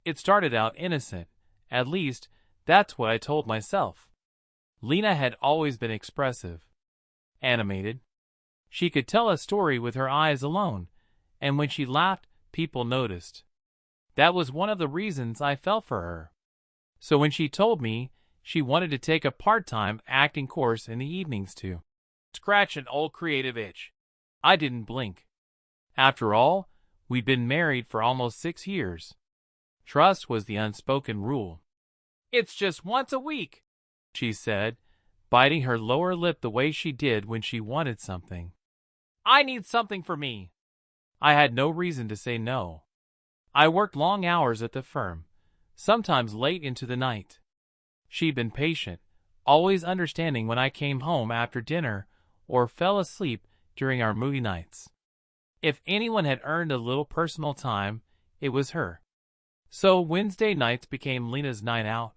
It started out innocent. At least, that's what I told myself. Lena had always been expressive, animated. She could tell a story with her eyes alone, and when she laughed, people noticed. That was one of the reasons I fell for her. So when she told me she wanted to take a part-time acting course in the evenings to scratch an old creative itch, I didn't blink. After all, we'd been married for almost 6 years. Trust was the unspoken rule. "It's just once a week," she said, biting her lower lip the way she did when she wanted something. "I need something for me." I had no reason to say no. I worked long hours at the firm, sometimes late into the night. She'd been patient, always understanding when I came home after dinner or fell asleep during our movie nights. If anyone had earned a little personal time, it was her. So Wednesday nights became Lena's night out.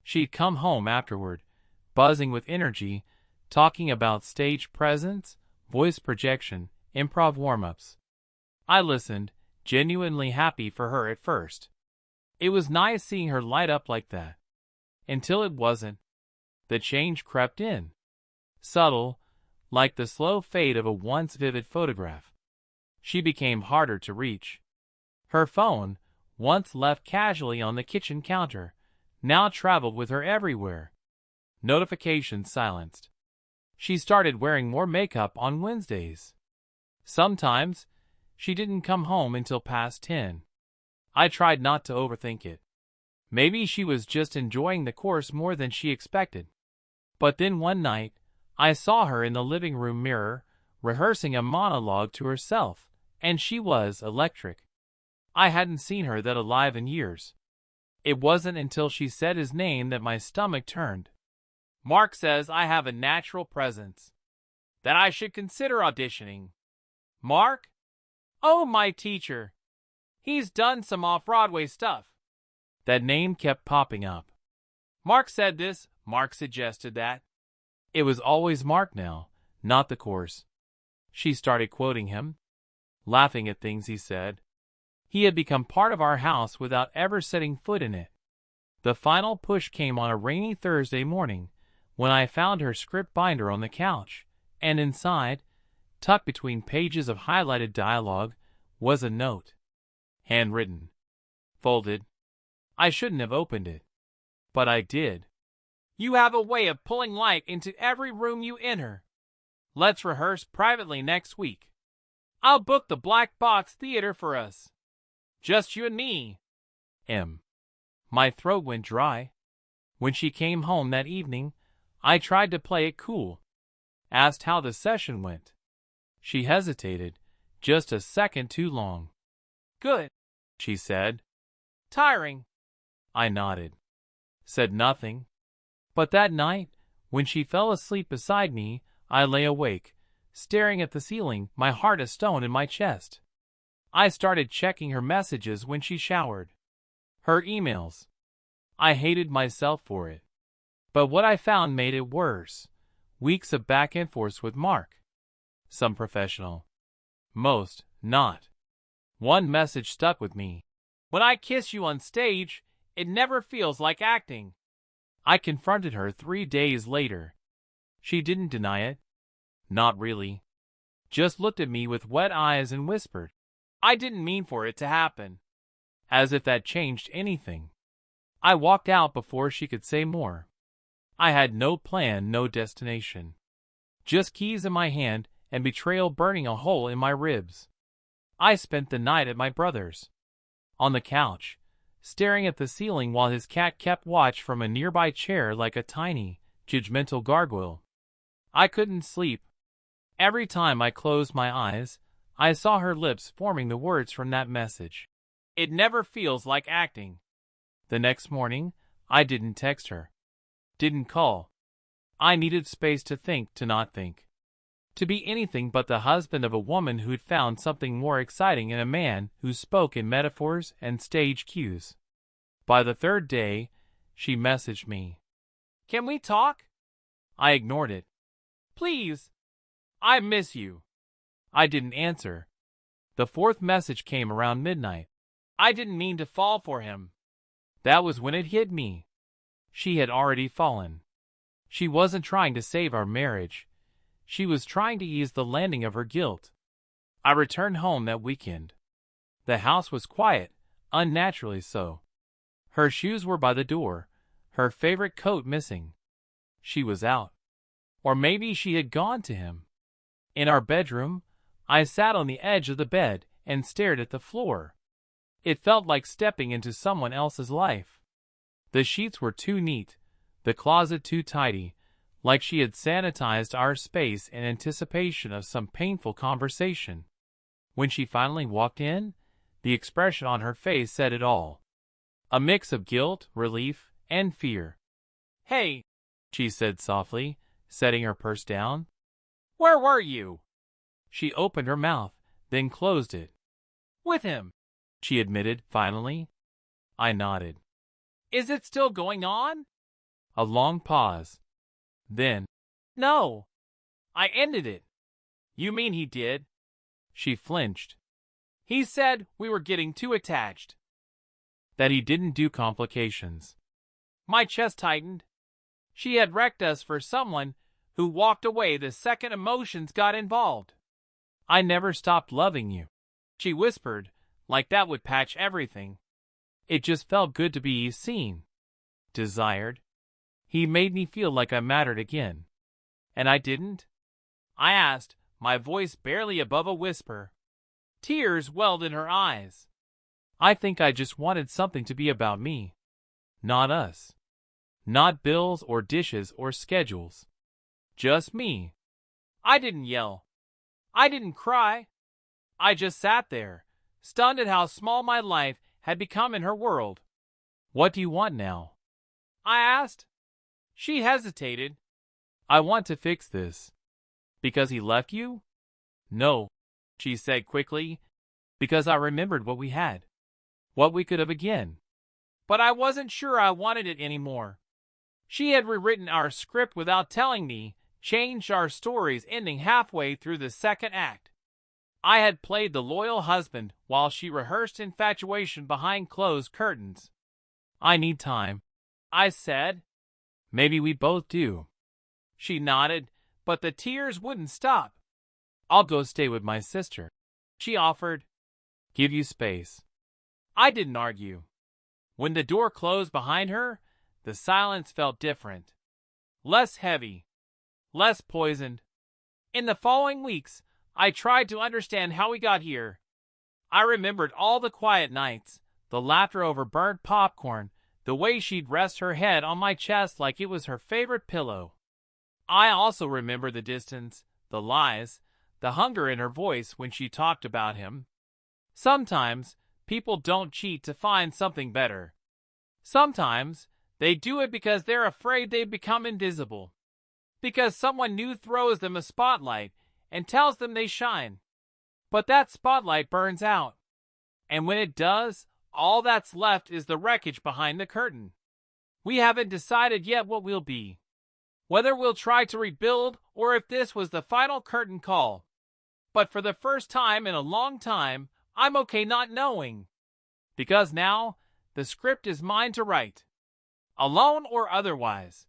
She'd come home afterward, buzzing with energy, talking about stage presence, voice projection, improv warm-ups. I listened, genuinely happy for her at first. It was nice seeing her light up like that. Until it wasn't. The change crept in. Subtle, like the slow fade of a once vivid photograph. She became harder to reach. Her phone, once left casually on the kitchen counter, now traveled with her everywhere. Notifications silenced. She started wearing more makeup on Wednesdays. Sometimes, she didn't come home until past 10. I tried not to overthink it. Maybe she was just enjoying the course more than she expected. But then one night, I saw her in the living room mirror, rehearsing a monologue to herself, and she was electric. I hadn't seen her that alive in years. It wasn't until she said his name that my stomach turned. "Mark says I have a natural presence, that I should consider auditioning." "Mark? Oh, my teacher. He's done some off-Broadway stuff." That name kept popping up. "Mark said this, Mark suggested that." It was always Mark now, not the course. She started quoting him, laughing at things he said. He had become part of our house without ever setting foot in it. The final push came on a rainy Thursday morning, when I found her script binder on the couch, and inside, tucked between pages of highlighted dialogue, was a note. Handwritten. Folded. I shouldn't have opened it. But I did. "You have a way of pulling light into every room you enter. Let's rehearse privately next week. I'll book the Black Box Theater for us. Just you and me." M. My throat went dry. When she came home that evening, I tried to play it cool. Asked how the session went. She hesitated, just a second too long. "Good," she said. "Tiring." I nodded. Said nothing. But that night, when she fell asleep beside me, I lay awake, staring at the ceiling, my heart a stone in my chest. I started checking her messages when she showered. Her emails. I hated myself for it. But what I found made it worse. Weeks of back and forth with Mark. Some professional. Most not. One message stuck with me. "When I kiss you on stage, it never feels like acting." I confronted her 3 days later. She didn't deny it. Not really. Just looked at me with wet eyes and whispered, "I didn't mean for it to happen." As if that changed anything. I walked out before she could say more. I had no plan, no destination. Just keys in my hand and betrayal burning a hole in my ribs. I spent the night at my brother's. On the couch, staring at the ceiling while his cat kept watch from a nearby chair like a tiny, judgmental gargoyle. I couldn't sleep. Every time I closed my eyes, I saw her lips forming the words from that message. "It never feels like acting." The next morning, I didn't text her. Didn't call. I needed space to think, to not think. To be anything but the husband of a woman who'd found something more exciting in a man who spoke in metaphors and stage cues. By the 3rd day, she messaged me. "Can we talk?" I ignored it. "Please. I miss you." I didn't answer. The 4th message came around midnight. I didn't mean to fall for him. That was when it hit me. She had already fallen. She wasn't trying to save our marriage. She was trying to ease the landing of her guilt. I returned home that weekend. The house was quiet, unnaturally so. Her shoes were by the door, her favorite coat missing. She was out. Or maybe she had gone to him. In our bedroom, I sat on the edge of the bed and stared at the floor. It felt like stepping into someone else's life. The sheets were too neat, the closet too tidy, like she had sanitized our space in anticipation of some painful conversation. When she finally walked in, the expression on her face said it all. A mix of guilt, relief, and fear. "Hey," she said softly, setting her purse down. "Where were you?" She opened her mouth, then closed it. "With him," she admitted finally. I nodded. "Is it still going on?" A long pause. Then, "No, I ended it." "You mean he did?" She flinched. "He said we were getting too attached." "That he didn't do complications." My chest tightened. She had wrecked us for someone who walked away the second emotions got involved. "I never stopped loving you," she whispered, like that would patch everything. It just felt good to be seen, desired. He made me feel like I mattered again. And I didn't? I asked, my voice barely above a whisper. Tears welled in her eyes. I think I just wanted something to be about me. Not us. Not bills or dishes or schedules. Just me. I didn't yell. I didn't cry. I just sat there, stunned at how small my life had become in her world. "What do you want now?" I asked. She hesitated. "I want to fix this." "Because he left you?" "No," she said quickly. "Because I remembered what we had. What we could have again." But I wasn't sure I wanted it anymore. She had rewritten our script without telling me, changed our stories ending halfway through the second act. I had played the loyal husband while she rehearsed infatuation behind closed curtains. "I need time," I said. "Maybe we both do." She nodded, but the tears wouldn't stop. "I'll go stay with my sister," she offered. "Give you space." I didn't argue. When the door closed behind her, the silence felt different. Less heavy. Less poisoned. In the following weeks, I tried to understand how we got here. I remembered all the quiet nights, the laughter over burnt popcorn, the way she'd rest her head on my chest like it was her favorite pillow. I also remember the distance, the lies, the hunger in her voice when she talked about him. Sometimes, people don't cheat to find something better. Sometimes, they do it because they're afraid they've become invisible. Because someone new throws them a spotlight and tells them they shine. But that spotlight burns out. And when it does, all that's left is the wreckage behind the curtain. We haven't decided yet what we'll be. Whether we'll try to rebuild or if this was the final curtain call. But for the first time in a long time, I'm okay not knowing. Because now, the script is mine to write. Alone or otherwise.